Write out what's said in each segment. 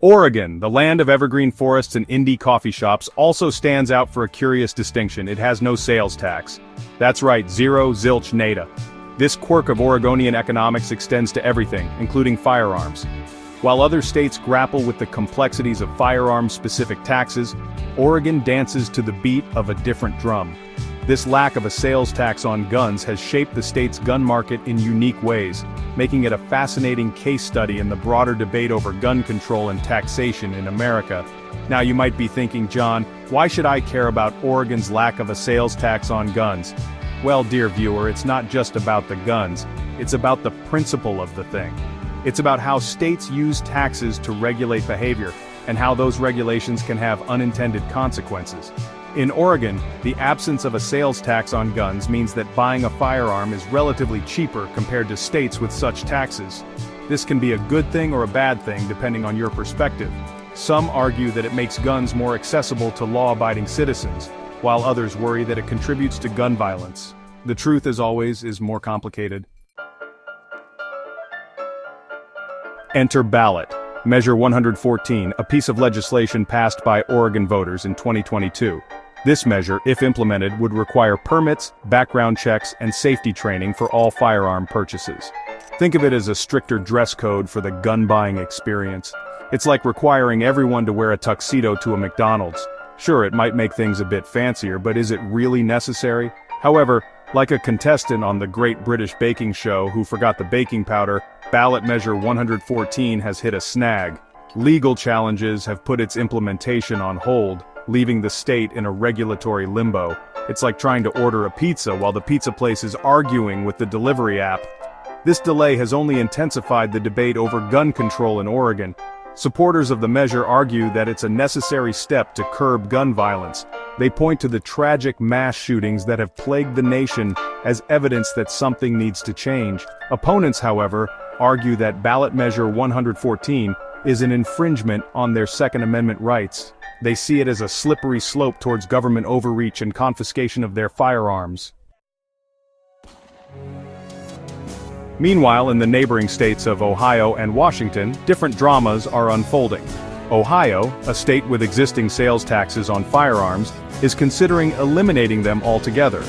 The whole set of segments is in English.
Oregon, the land of evergreen forests and indie coffee shops, also stands out for a curious distinction: it has no sales tax. That's right, zero, zilch, nada. This quirk of Oregonian economics extends to everything, including firearms. While other states grapple with the complexities of firearms-specific taxes, Oregon dances to the beat of a different drum. This lack of a sales tax on guns has shaped the state's gun market in unique ways, making it a fascinating case study in the broader debate over gun control and taxation in America. Now you might be thinking, John, why should I care about Oregon's lack of a sales tax on guns? Well, dear viewer, it's not just about the guns, it's about the principle of the thing. It's about how states use taxes to regulate behavior, and how those regulations can have unintended consequences. In Oregon, the absence of a sales tax on guns means that buying a firearm is relatively cheaper compared to states with such taxes. This can be a good thing or a bad thing depending on your perspective. Some argue that it makes guns more accessible to law-abiding citizens, while others worry that it contributes to gun violence. The truth, as always, is more complicated. Enter ballot. Measure 114, a piece of legislation passed by Oregon voters in 2022. This measure, if implemented, would require permits, background checks, and safety training for all firearm purchases. Think of it as a stricter dress code for the gun-buying experience. It's like requiring everyone to wear a tuxedo to a McDonald's. Sure, it might make things a bit fancier, but is it really necessary? However, like a contestant on the Great British Baking Show who forgot the baking powder, ballot measure 114 has hit a snag. Legal challenges have put its implementation on hold, leaving the state in a regulatory limbo. It's like trying to order a pizza while the pizza place is arguing with the delivery app. This delay has only intensified the debate over gun control in Oregon. Supporters of the measure argue that it's a necessary step to curb gun violence. They point to the tragic mass shootings that have plagued the nation as evidence that something needs to change. Opponents, however, argue that ballot measure 114 is an infringement on their Second Amendment rights. They see it as a slippery slope towards government overreach and confiscation of their firearms. Meanwhile, in the neighboring states of Ohio and Washington, different dramas are unfolding. Ohio, a state with existing sales taxes on firearms, is considering eliminating them altogether.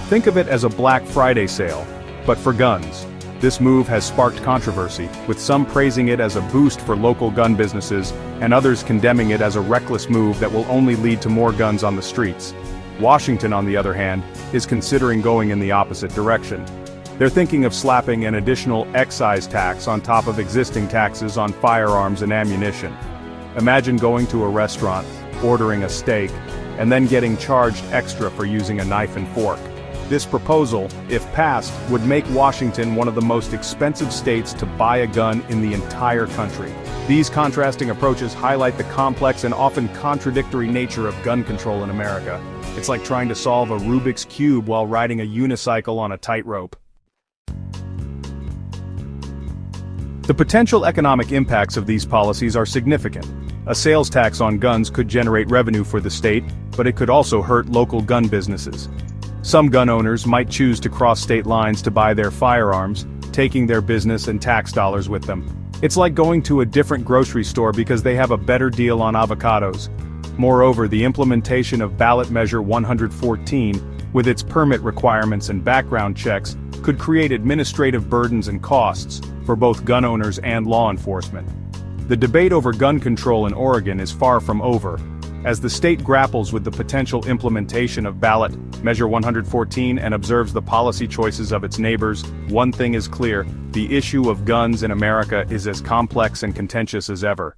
Think of it as a Black Friday sale, but for guns. This move has sparked controversy, with some praising it as a boost for local gun businesses, and others condemning it as a reckless move that will only lead to more guns on the streets. Washington, on the other hand, is considering going in the opposite direction. They're thinking of slapping an additional excise tax on top of existing taxes on firearms and ammunition. Imagine going to a restaurant, ordering a steak, and then getting charged extra for using a knife and fork. This proposal, if passed, would make Washington one of the most expensive states to buy a gun in the entire country. These contrasting approaches highlight the complex and often contradictory nature of gun control in America. It's like trying to solve a Rubik's Cube while riding a unicycle on a tightrope. The potential economic impacts of these policies are significant. A sales tax on guns could generate revenue for the state, but it could also hurt local gun businesses. Some gun owners might choose to cross state lines to buy their firearms, taking their business and tax dollars with them. It's like going to a different grocery store because they have a better deal on avocados. Moreover, the implementation of ballot measure 114, with its permit requirements and background checks, could create administrative burdens and costs for both gun owners and law enforcement. The debate over gun control in Oregon is far from over. As the state grapples with the potential implementation of ballot measure 114 and observes the policy choices of its neighbors, one thing is clear: the issue of guns in America is as complex and contentious as ever.